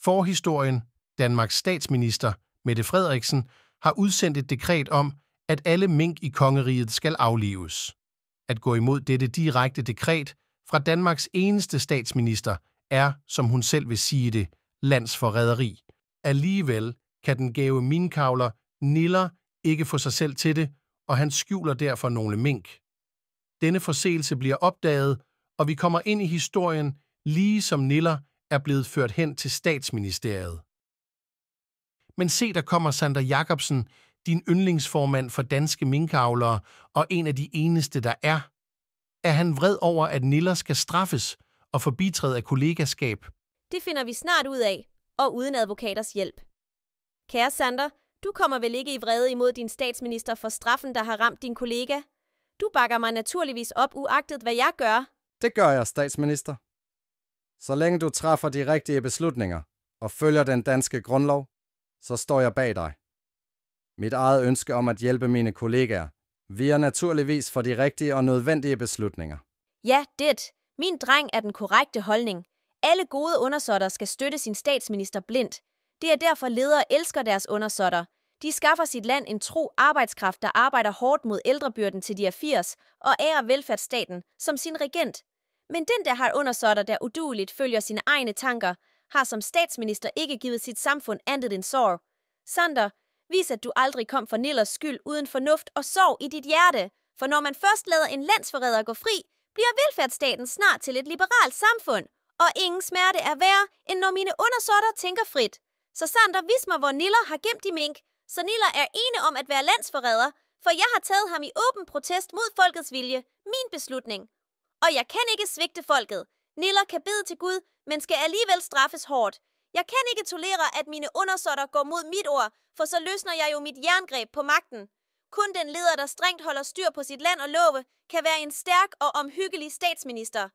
Forhistorien: Danmarks statsminister, Mette Frederiksen, har udsendt et dekret om, at alle mink i kongeriget skal aflives. At gå imod dette direkte dekret fra Danmarks eneste statsminister er, som hun selv vil sige det, landsforræderi. Alligevel kan den gæve minkavler Niller ikke få sig selv til det, og han skjuler derfor nogle mink. Denne forseelse bliver opdaget, og vi kommer ind i historien, lige som Niller er blevet ført hen til statsministeriet. Men se, der kommer Sander Jacobsen, din yndlingsformand for danske minkavlere, og en af de eneste, der er. Er han vred over, at Niller skal straffes og forbitræde af kollegaskab? Det finder vi snart ud af, og uden advokaters hjælp. Kære Sander, du kommer vel ikke i vrede imod din statsminister for straffen, der har ramt din kollega? Du bakker mig naturligvis op, uagtet hvad jeg gør. Det gør jeg, statsminister. Så længe du træffer de rigtige beslutninger og følger den danske grundlov, så står jeg bag dig. Mit eget ønske om at hjælpe mine kollegaer viger naturligvis for de rigtige og nødvendige beslutninger. Ja, det. Min dreng er den korrekte holdning. Alle gode undersåtter skal støtte sin statsminister blindt. Det er derfor ledere elsker deres undersåtter. De skaffer sit land en tro arbejdskraft, der arbejder hårdt mod ældrebyrden til de er 80 og ærer velfærdsstaten som sin regent. Men den, der har undersåtter, der udueligt følger sine egne tanker, har som statsminister ikke givet sit samfund andet end sorg. Sander, vis at du aldrig kom for Nillers skyld uden fornuft og sorg i dit hjerte. For når man først lader en landsforræder gå fri, bliver velfærdsstaten snart til et liberalt samfund. Og ingen smerte er værre, end når mine undersåtter tænker frit. Så Sander, vis mig, hvor Niller har gemt de mink, så Niller er ene om at være landsforræder, for jeg har taget ham i åben protest mod folkets vilje, min beslutning. Og jeg kan ikke svigte folket. Niller kan bede til Gud, men skal alligevel straffes hårdt. Jeg kan ikke tolere, at mine undersåtter går mod mit ord, for så løsner jeg jo mit jerngreb på magten. Kun den leder, der strengt holder styr på sit land og love, kan være en stærk og omhyggelig statsminister.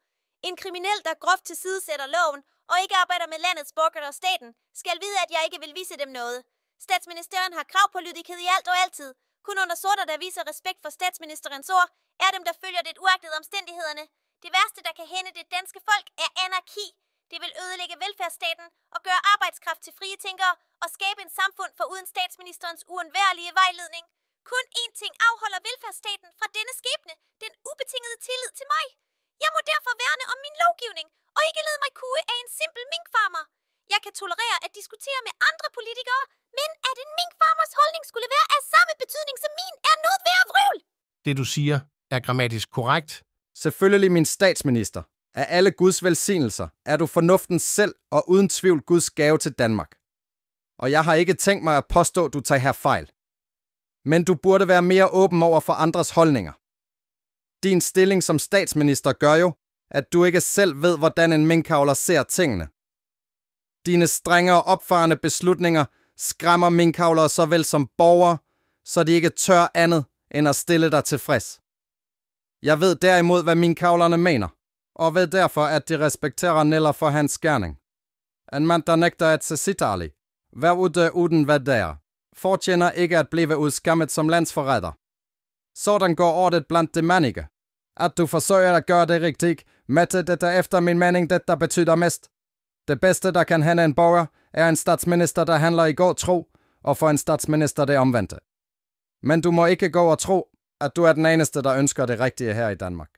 En kriminel, der groft tilsidesætter loven og ikke arbejder med landets borgere og staten, skal vide, at jeg ikke vil vise dem noget. Statsministeren har krav på lydighed i alt og altid. Kun undersåtter, der viser respekt for statsministerens ord, er dem, der følger det uagtet omstændighederne. Det værste, der kan hænde det danske folk, er anarki. Det vil ødelægge velfærdsstaten og gøre arbejdskraft til frie tænkere og skabe en samfund foruden statsministerens uundværlige vejledning. Kun én ting afholder velfærdsstaten fra denne skæbne, den ubetingede tillid til mig. Jeg må derfor værne om min lovgivning og ikke lade mig kue af en simpel minkfarmer. Jeg kan tolerere at diskutere med andre politikere, men at en minkfarmers holdning skulle være af samme betydning som min, er noget værd vrøvl. Det du siger er grammatisk korrekt. Selvfølgelig, min statsminister. Af alle Guds velsignelser er du fornuften selv og uden tvivl Guds gave til Danmark. Og jeg har ikke tænkt mig at påstå, at du tager her fejl. Men du burde være mere åben over for andres holdninger. Din stilling som statsminister gør jo, at du ikke selv ved, hvordan en minkavler ser tingene. Dine strenge og opfarende beslutninger skræmmer minkavlere såvel som borgere, så de ikke tør andet end at stille dig tilfreds. Jeg ved derimod, hvad minkavlerne mener, og ved derfor, at de respekterer Niller for hans gerning. En mand, der nægter at se sit ærlig, vær ude uden hvad der, fortjener ikke at blive udskammet som landsforræder. Sådan går ordet blandt de mandige. At du forsøger at gøre det rigtigt, Mette, det er efter min mening det, der betyder mest. Det bedste, der kan hænde en borger, er en statsminister, der handler i god tro, og for en statsminister det omvendte. Men du må ikke gå og tro, at du er den eneste, der ønsker det rigtige her i Danmark.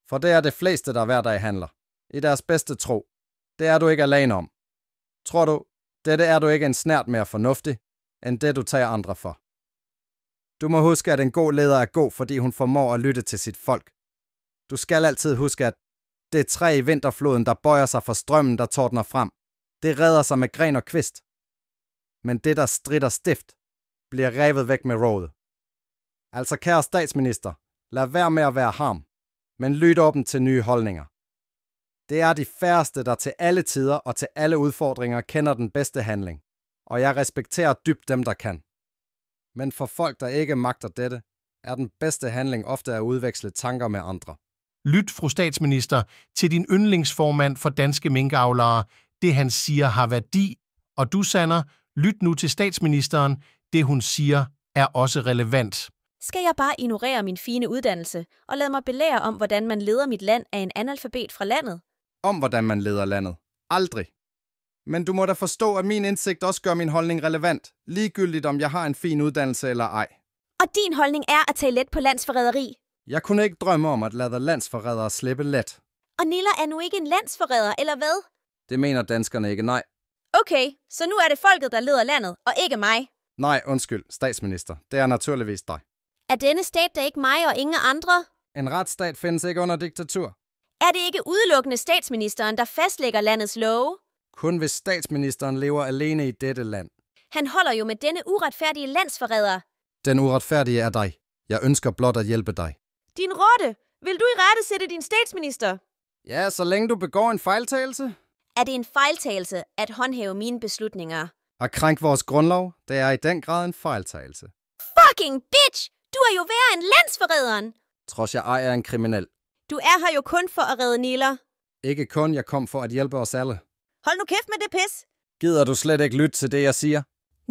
For det er de fleste, der hver dag handler. I deres bedste tro. Det er du ikke alene om. Tror du, dette er du ikke en snert mere fornuftig, end det du tager andre for. Du må huske, at en god leder er god, fordi hun formår at lytte til sit folk. Du skal altid huske, at det træ i vinterfloden, der bøjer sig for strømmen, der tordner frem, det redder sig med gren og kvist. Men det, der stritter stift, bliver revet væk med rådet. Altså, kære statsminister, lad være med at være harm, men lyt åbent til nye holdninger. Det er de færreste, der til alle tider og til alle udfordringer kender den bedste handling, og jeg respekterer dybt dem, der kan. Men for folk, der ikke magter dette, er den bedste handling ofte at udveksle tanker med andre. Lyt, fru statsminister, til din yndlingsformand for danske minkavlere. Det, han siger, har værdi. Og du, Sander, lyt nu til statsministeren. Det, hun siger, er også relevant. Skal jeg bare ignorere min fine uddannelse og lade mig belære om, hvordan man leder mit land af en analfabet fra landet? Om hvordan man leder landet? Aldrig. Men du må da forstå, at min indsigt også gør min holdning relevant, ligegyldigt om jeg har en fin uddannelse eller ej. Og din holdning er at tage let på landsforræderi. Jeg kunne ikke drømme om at lade landsforrædere slippe let. Og Niller er nu ikke en landsforræder, eller hvad? Det mener danskerne ikke, nej. Okay, så nu er det folket, der leder landet, og ikke mig. Nej, undskyld, statsminister. Det er naturligvis dig. Er denne stat da ikke mig og ingen andre? En retsstat findes ikke under diktatur. Er det ikke udelukkende statsministeren, der fastlægger landets love? Kun hvis statsministeren lever alene i dette land. Han holder jo med denne uretfærdige landsforræder. Den uretfærdige er dig. Jeg ønsker blot at hjælpe dig. Din rotte, vil du i rette sætte din statsminister? Ja, så længe du begår en fejltagelse. Er det en fejltagelse at håndhæve mine beslutninger? At krænke vores grundlov, det er i den grad en fejltagelse. Fucking bitch! Du er jo værre end landsforræderen! Trods jeg ej er en kriminel. Du er her jo kun for at redde Niller. Ikke kun, jeg kom for at hjælpe os alle. Hold nu kæft med det pis! Gider du slet ikke lytte til det, jeg siger?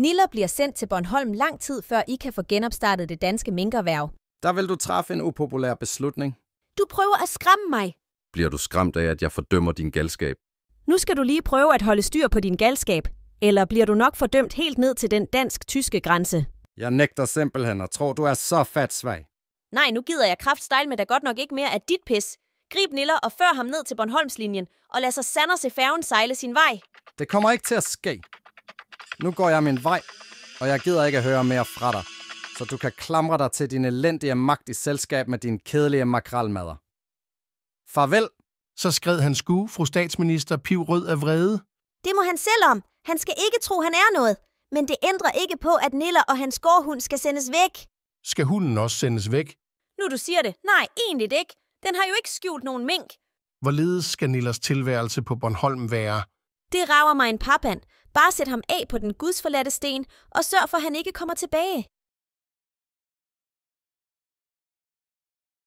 Niller bliver sendt til Bornholm lang tid før I kan få genopstartet det danske minkerhverv. Der vil du træffe en upopulær beslutning. Du prøver at skræmme mig. Bliver du skræmt af, at jeg fordømmer din galskab? Nu skal du lige prøve at holde styr på din galskab. Eller bliver du nok fordømt helt ned til den dansk-tyske grænse? Jeg nægter simpelthen og tror, du er så fat svag. Nej, nu gider jeg kraftstyle med da godt nok ikke mere af dit pis. Grib Niller og før ham ned til Bornholmslinjen, og lad sig Sanders i færgen sejle sin vej. Det kommer ikke til at ske. Nu går jeg min vej, og jeg gider ikke at høre mere fra dig. Så du kan klamre dig til din elendige magt i selskab med din kedelige makrelmadder. Farvel! Så skred han sku, fru statsminister, pivrød af vrede. Det må han selv om. Han skal ikke tro, han er noget. Men det ændrer ikke på, at Niller og hans gårdhund skal sendes væk. Skal hunden også sendes væk? Nu du siger det. Nej, egentlig ikke. Den har jo ikke skjult nogen mink. Hvorledes skal Nillers tilværelse på Bornholm være? Det rager mig en papand. Bare sæt ham af på den gudsforladte sten, og sørg for, at han ikke kommer tilbage.